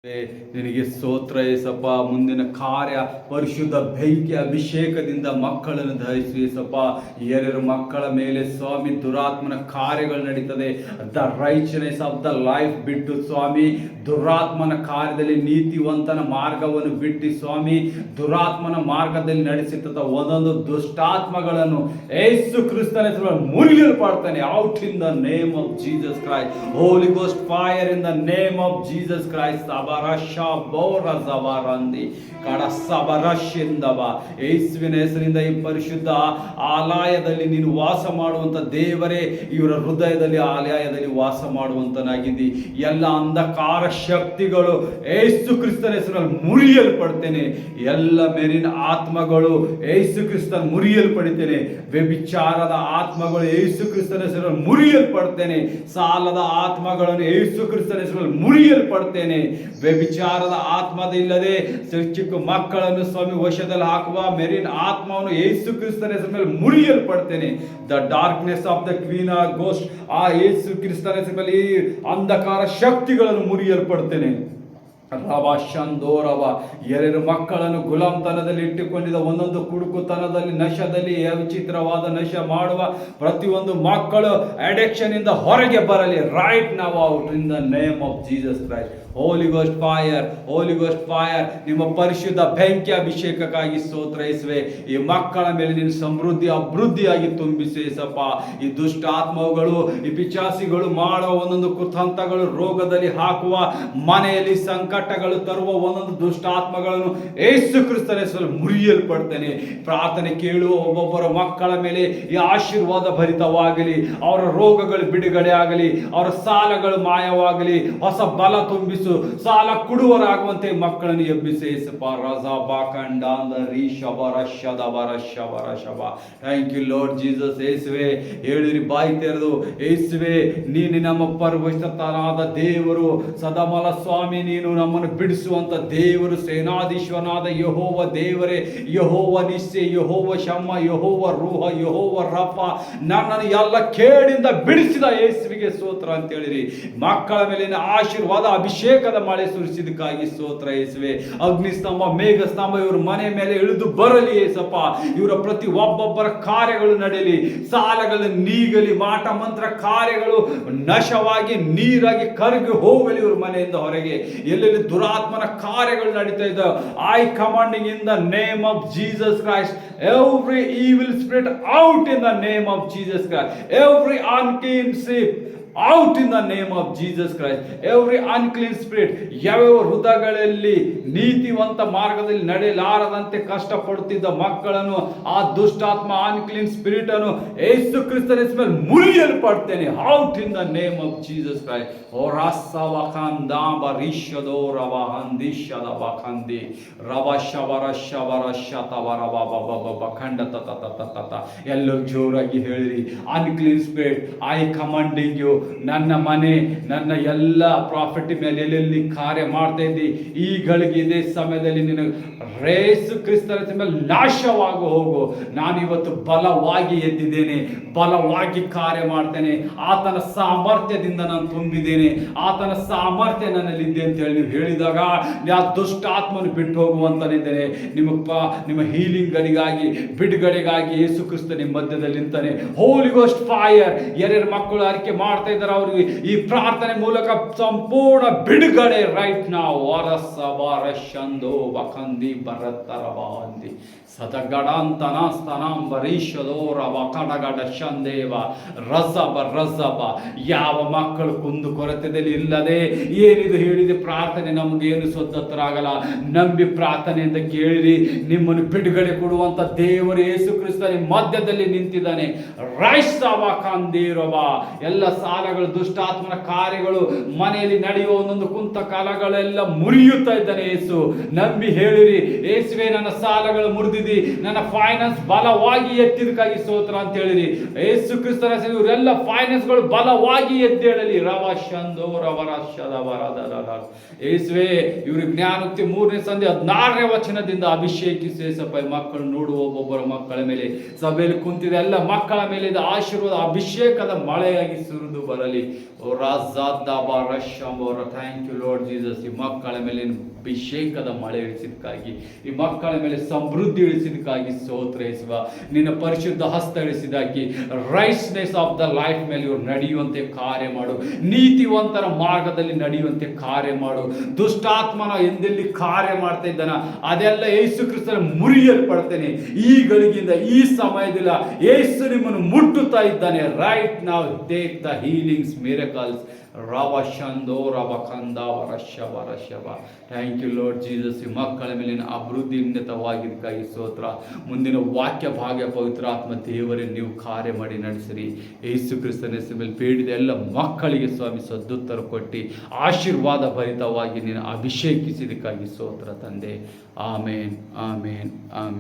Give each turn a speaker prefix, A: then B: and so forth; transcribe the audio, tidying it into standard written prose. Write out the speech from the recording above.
A: ನಿನಗೆ ಸ್ತೋತ್ರ ಏಸಪ್ಪ. ಮುಂದಿನ ಕಾರ್ಯ ಪರಿಶುದ್ಧ ಬೆಂಕಿ ಅಭಿಷೇಕದಿಂದ ಮಕ್ಕಳನ್ನು ಧರಿಸಿ ಏಸಪ್ಪ. ಯಾರ್ಯಾರ ಮಕ್ಕಳ ಮೇಲೆ ಸ್ವಾಮಿ ದುರಾತ್ಮನ ಕಾರ್ಯಗಳು ನಡೀತದೆ, ದ ರೈಚನೆಸ್ ಆಫ್ ದ ಲೈಫ್ ಬಿಟ್ಟು ಸ್ವಾಮಿ ದುರಾತ್ಮನ ಕಾರ್ಯದಲ್ಲಿ ನೀತಿವಂತನ ಮಾರ್ಗವನ್ನು ಬಿಟ್ಟು ಸ್ವಾಮಿ ದುರಾತ್ಮನ ಮಾರ್ಗದಲ್ಲಿ ನಡೆಸುತ್ತ ಒಂದೊಂದು ದುಷ್ಟಾತ್ಮಗಳನ್ನು ಯೇಸು ಕ್ರಿಸ್ತನ ಹೆಸರಲ್ಲಿ ಮುರಿಯಲ್ಪಡ್ತಾನೆ. Out in the name of Jesus Christ. Holy ghost fire in the name of Jesus Christ. ಯೇಸುವಿನ ಹೆಸರಿಂದ ಈ ಪರಿಶುದ್ಧ ಆಲಯದಲ್ಲಿ ನೀನು ವಾಸ ಮಾಡುವಂತ ದೇವರೇ, ಇವರ ಹೃದಯದಲ್ಲಿ ಆಲಯದಲ್ಲಿ ವಾಸ ಮಾಡುವಂತನಾಗಿದ್ದಿ. ಎಲ್ಲ ಅಂಧಕಾರ ಶಕ್ತಿಗಳು ಯೇಸು ಕ್ರಿಸ್ತನ ಹೆಸರಲ್ಲಿ ಮುರಿಯಲ್ಪಡ್ತೇನೆ. ಎಲ್ಲ ಮೇಲಿನ ಆತ್ಮಗಳು ಯೇಸು ಕ್ರಿಸ್ತನ ಮುರಿಯಲ್ಪಡ್ತೇನೆ. ವ್ಯಭಿಚಾರದ ಆತ್ಮಗಳು ಯೇಸು ಕ್ರಿಸ್ತನ ಹೆಸರಲ್ಲಿ ಮುರಿಯಲ್ಪಡ್ತೇನೆ. ಸಾಲದ ಆತ್ಮಗಳನ್ನು ಯೇಸು ಕ್ರಿಸ್ತನ ಹೆಸರಲ್ಲಿ ಮುರಿಯಲ್ಪಡ್ತೇನೆ. ವ್ಯಭಿಚಾರದ ಆತ್ಮದಿಲ್ಲದೆ ಚಿಕ್ಕ ಮಕ್ಕಳನ್ನು ಸ್ವಾಮಿ ವಶದಲ್ಲಿ ಹಾಕುವ ಮೆರಿನ್ ಆತ್ಮವನ್ನು ಯೇಸು ಕ್ರಿಸ್ತನ ಹೆಸರ ಮೇಲೆ ಮುರಿಯಲ್ಪಡ್ತೇನೆ. The darkness of the queen ghost, ಆ ಯೇಸು ಕ್ರಿಸ್ತನ ಹೆಸರಲ್ಲಿ ಅಂಧಕಾರ ಶಕ್ತಿಗಳನ್ನು ಮುರಿಯಲ್ಪಡ್ತೇನೆ. ಎರಡು ಮಕ್ಕಳನ್ನು ಗುಲಾಮ್ತನದಲ್ಲಿ ಇಟ್ಟುಕೊಂಡಿದ್ದ ಒಂದೊಂದು ಕುಡುಕುತನದಲ್ಲಿ ನಶದಲ್ಲಿ ವಿಚಿತ್ರವಾದ ನಶ ಮಾಡುವ ಪ್ರತಿಯೊಂದು ಮಕ್ಕಳು ಅಡಿಕ್ಷನ್ ಇಂದ ಹೊರಗೆ ಬರಲಿ. Right now out in the name of Jesus Christ. Holy ghost fire, holy ghost fire. ನಿಮ್ಮ ಪರಿಶುದ್ಧ ಬೆಂಕಿ ಅಭಿಷೇಕಕ್ಕಾಗಿ ಸ್ತೋತ್ರ ಯೇಸುವೆ. ಈ ಮಕ್ಕಳ ಮೇಲೆ ನೀನು ಸಮೃದ್ಧಿ ಅಭಿವೃದ್ಧಿಯಾಗಿ ತುಂಬಿಸಿ ಯೇಸಪ್ಪ. ಈ ದುಷ್ಟ ಆತ್ಮಗಳು, ಈ ಪಿಚಾಸಿಗಳು ಮಾಡುವ ಒಂದೊಂದು ಕುತಂತ್ರಗಳು, ರೋಗದಲ್ಲಿ ಹಾಕುವ, ಮನೆಯಲ್ಲಿ ಸಂಕಟಗಳು ತರುವ ಒಂದೊಂದು ದುಷ್ಟಾತ್ಮಗಳನ್ನು ಯೇಸು ಕ್ರಿಸ್ತನ ಹೆಸರಲ್ಲಿ ಮುರಿಯಲ್ಪಡ್ತೇನೆ. ಪ್ರಾರ್ಥನೆ ಕೇಳುವ ಒಬ್ಬೊಬ್ಬರ ಮಕ್ಕಳ ಮೇಲೆ ಈ ಆಶೀರ್ವಾದ ಭರಿತವಾಗಲಿ. ಅವರ ರೋಗಗಳು ಬಿಡುಗಡೆ ಆಗಲಿ, ಅವರ ಸಾಲಗಳು ಮಾಯವಾಗಲಿ. ಹೊಸ ಬಲ ತುಂಬಿಸು, ಸಾಲ ಕೊಡುವರಾಗುವಂತೆ ಮಕ್ಕಳನ್ನು ಎಬ್ಬಿಸಿ ಯೇಸಪ್ಪ. Thank you Lord Jesus. ಯೇಸುವೆ, ಹೇಳಿರಿ ಬಾಯಿ ತೆರೆದು, ಯೇಸುವೆ ನೀನು ನಮ್ಮ ಪರವಶತನಾದ ದೇವರು, ಸದಾಮಲ ಸ್ವಾಮಿ ನೀನು ನಮ್ಮನ್ನು ಬಿಡಿಸುವಂತ ದೇವರು, ಸೇನಾಧೀಶ್ವರನಾದ ಯೆಹೋವ ದೇವರೇ, ಯೆಹೋವ ನಿಸ್ಸೆ, ಯೆಹೋವ ಶಮ್ಮ, ಯೆಹೋವ ರೂಹ, ಯೆಹೋವ ರಫ, ನನ್ನನ್ನು ಎಲ್ಲ ಕೇಡಿಂದ ಬಿಡಿಸಿದ ಯೇಸುವಿಗೆ ಸ್ತೋತ್ರ ಅಂತ ಹೇಳಿರಿ. ಮಕ್ಕಳ ಮೇಲಿನ ಆಶೀರ್ವಾದ ಅಭಿಷೇಕದ ಮಳೆ ಸುರಿಸಿದಕ್ಕಾಗಿ ಸ್ತೋತ್ರ ಯೇಸುವೆ. ಅಗ್ನಿಸ್ತಂಭ, ಮೇಘಸ್ತಂಭ ಇವ್ರ ಮನೆ ಮೇಲೆ ಇಳಿದು ಬರಲಿ ಯೇಸಪ್ಪ. ಇವರ ಪ್ರತಿ ಒಬ್ಬೊಬ್ಬರ ಕಾರ್ಯಗಳು ನಡೆಯಲಿ, ಸಾಲಗಳು ನೀಗಲಿ, ಮಾಟ ಮಂತ್ರ ಕಾರ್ಯಗಳು ನಶವಾಗಿ ನೀರಾಗಿ ಕರಗಿ ಹೋಗಲಿ ಇವ್ರ ಮನೆಯಿಂದ ಹೊರಗೆ. ಎಲ್ಲೆಲ್ಲಿ ದುರಾತ್ಮನ ಕಾರ್ಯಗಳು ನಡೀತಾ ಇದ್ದಾವೆ, I commanding in the name of Jesus Christ every evil spirit out in the name of Jesus Christ. Every unclean spirit out in the name of Jesus Christ. Every unclean spirit, ಯಾವ್ಯಾವ ಹೃದಯಗಳಲ್ಲಿ ನೀತಿವಂತ ಮಾರ್ಗದಲ್ಲಿ ನಡೆಯಲಾರದಂತೆ ಕಷ್ಟಪಡುತ್ತಿದ್ದ ಮಕ್ಕಳನ್ನು, ಆ ದುಷ್ಟಾತ್ಮ unclean spirit ಅನ್ನು ಯೇಸು ಕ್ರಿಸ್ತನ ಹೆಸರಲ್ಲಿ ಮುರಿಯಲ್ಪಡ್ತೇನೆ. Out in the name of Jesus Christ. ಓ ರಾಸವಖಂದಾ ಬರಿಷದೋ ರವಹಂದಿಷದ ಬಖಂದಿ ರವಶವರ ಶವರ ಶತವರ ಬಬಬಬ ಖಂಡ ತತ. ಎಲ್ಲರೂ ಜೋರಾಗಿ ಹೇಳಿರಿ, unclean spirit I commanding you. ನನ್ನ ಮನೆ, ನನ್ನ ಎಲ್ಲ ಪ್ರಾಫಿಟ್ ಮೇಲೆ ಎಲ್ಲೆಲ್ಲಿ ಕಾರ್ಯ ಮಾಡ್ತಾ ಇದ್ದಿ, ಈಗಳಿಗೆ ಇದೇ ಸಮಯದಲ್ಲಿ ನಿನ್ನ ಯೇಸು ಕ್ರಿಸ್ತನ ಮೇಲೆ ನಾಶವಾಗಿ ಹೋಗು. ನಾನು ಇವತ್ತು ಬಲವಾಗಿ ಎದ್ದಿದ್ದೇನೆ, ಬಲವಾಗಿ ಕಾರ್ಯ ಮಾಡ್ತೇನೆ. ಆತನ ಸಾಮರ್ಥ್ಯದಿಂದ ನಾನು ತುಂಬಿದ್ದೇನೆ, ಆತನ ಸಾಮರ್ಥ್ಯ ನನ್ನಲ್ಲಿದ್ದೆ ಅಂತ ಹೇಳಿ ನೀವು ಹೇಳಿದಾಗ ಆ ದುಷ್ಟಾತ್ಮನು ಬಿಟ್ಟು ಹೋಗುವಂತನಿದ್ದೇನೆ. ನಿಮ್ಮ ಹೀಲಿಂಗ್ಗಳಿಗಾಗಿ, ಬಿಡುಗಡೆಗಾಗಿ ಯೇಸು ಕ್ರಿಸ್ತ ನಿಮ್ಮ ಮಧ್ಯದಲ್ಲಿ ನಿಂತಾನೆ. ಹೋಲಿ ಗೋಸ್ಟ್ ಫೈರ್. ಯಾರ್ಯಾರು ಮಕ್ಕಳು ಅರಿಕೆ ಮಾಡ್ತಾ ಇದ್ದಾರೆ ಅವರಿಗೆ ಈ ಪ್ರಾರ್ಥನೆ ಮೂಲಕ ಸಂಪೂರ್ಣ ಬಿಡುಗಡೆ ರೈಟ್ ನಾವು. ವಾರಸಂದೋ ಬಖಂದಿ ಬರತ್ತರಬಂದಿ ಸದಗಡಾಂತನಾಸ್ತನಾಂಬರೀಶದೋರ ವಕಡಗಡ ಶಂದೇವ ರಸಬ ರಸಬ. ಯಾವ ಮಕ್ಕಳು ಕುಂದು ಕೊರತೆಯಲ್ಲಿ ಇಲ್ಲದೆ ಏನಿದು ಹೇಳಿದೆ ಪ್ರಾರ್ಥನೆ ನಮಗೇನು ಸ್ವತಂತ್ರ ಆಗಲ್ಲ. ನಂಬಿ ಪ್ರಾರ್ಥನೆಯಿಂದ ಕೇಳಿರಿ, ನಿಮ್ಮನ್ನು ಬಿಡುಗಡೆ ಕೊಡುವಂತ ದೇವರು ಯೇಸು ಕ್ರಿಸ್ತ ಮಧ್ಯದಲ್ಲಿ ನಿಂತಿದ್ದಾನೆ. ರೈಸವ ಕಂದಿರವ. ಎಲ್ಲ ಸಾಲಗಳು, ದುಷ್ಟಾತ್ಮನ ಕಾರ್ಯಗಳು, ಮನೆಯಲ್ಲಿ ನಡೆಯುವ ಒಂದೊಂದು ಕುಂತ ಕಾಲಗಳೆಲ್ಲ ಮುರಿಯುತ್ತಾ ಇದ್ದಾನೆ ಯೇಸು. ನಂಬಿ ಹೇಳಿರಿ, ಯೇಸುವೆ ನನ್ನ ಸಾಲಗಳು ಮುರಿದಿದಿ, ನನ್ನ ಫೈನಾನ್ಸ್ ಬಲವಾಗಿ ಎತ್ತಿದಕ್ಕಾಗಿ ಸ್ತೋತ್ರ ಅಂತ ಹೇಳಿರಿ. ಯೇಸು ಕ್ರಿಸ್ತನ ಇವರೆಲ್ಲ ಫೈನಾನ್ಸ್ಗಳು ಬಲವಾಗಿ ಎದ್ದೇಳಲಿ. ಯೇಸುವೆ ಇವ್ರಿಗೆ ಜ್ಞಾನೋಕ್ತಿ 3ನೇ ಸಂಧಿ 16ನೇ ವಚನದಿಂದ ಅಭಿಷೇಕಿಸಿ ಯೇಸಪ್ಪ. ಮಕ್ಕಳು ನೋಡುವ ಒಬ್ಬೊಬ್ಬರ ಮಕ್ಕಳ ಮೇಲೆ, ಸಭೆಯಲ್ಲಿ ಕುಂತಿದೆ ಎಲ್ಲ ಮಕ್ಕಳ ಮೇಲೆ ಆಶೀರ್ವಾದ ಅಭಿಷೇಕದ ಮಳೆಯಾಗಿ ಸುರಿದು ಬರಲಿ. ಓ ರಾಜಾದಾಬ ರಶಂಬೋರ, ಥ್ಯಾಂಕ್ ಯು ಲಾರ್ಡ್ ಜೀಸಸ್. ಈ ಮಕ್ಕಳ ಮೇಲೆ ಅಭಿಷೇಕದ ಮಳೆ ಇಳಿಸಿದಕ್ಕಾಗಿ, ಈ ಮಕ್ಕಳ ಮೇಲೆ ಸಮೃದ್ಧಿ ಇಳಿಸಿದಕ್ಕಾಗಿ ಸ್ತೋತ್ರ ಯೇಸುವ. ನಿನ್ನ ಪರಿಶುದ್ಧ ಹಸ್ತ ಇಳಿಸಿದಾಕಿ ರೈಟ್ನೆಸ್ ಆಫ್ ದ ಲೈಫ್ ಮೇಲೆ ಇವರು ನಡೆಯುವಂತೆ ಕಾರ್ಯ ಮಾಡು. ನೀತಿವಂತರ ಮಾರ್ಗದಲ್ಲಿ ನಡೆಯುವಂತೆ ಕಾರ್ಯ ಮಾಡು. ದುಷ್ಟಾತ್ಮನ ಎಂದೆಲ್ಲಿ ಕಾರ್ಯ ಮಾಡ್ತಾ ಇದ್ದಾನ ಅದೆಲ್ಲ ಯೇಸು ಕ್ರಿಸ್ತನ ಮುರಿಯಲ್ಪಡ್ತೇನೆ ಈ ಗಳಿಗೆಯಿಂದ, ಈ ಸಮಯದಿಂದ. ಯೇಸು ನಿಮ್ಮನ್ನು ಮುಟ್ಟುತ್ತಾ ಇದ್ದಾನೆ. Right now take the healings miracles. ರವಶಂದೋ ರವಕಂದ ವರಶವ ರಶವ. Thank you Lord Jesus. ಈ ಮಕ್ಕಳ ಮೇಲಿನ ಅಭಿವೃದ್ಧಿಯುತವಾಗಿದ್ದಕ್ಕಾಗಿ ಸ್ತೋತ್ರ. ಮುಂದಿನ ವಾಕ್ಯ ಭಾಗ್ಯ ಪವಿತ್ರಾತ್ಮ ದೇವರೇ ನೀವು ಕಾರ್ಯ ಮಾಡಿ ನಡೆಸಿರಿ. ಯೇಸು ಕ್ರಿಸ್ತನ ಹೆಸರಿನ ಮೇಲೆ ಬೇಡಿದ ಎಲ್ಲ ಮಕ್ಕಳಿಗೆ ಸ್ವಾಮಿ ಸದ್ದುತ್ತರ ಕೊಟ್ಟು ಆಶೀರ್ವಾದ ಭರಿತವಾಗಿ ನೀನು ಅಭಿಷೇಕಿಸಿದಕ್ಕಾಗಿ ಸ್ತೋತ್ರ ತಂದೆ. ಆಮೇನ್, ಆಮೇನ್, ಆಮೇನ್.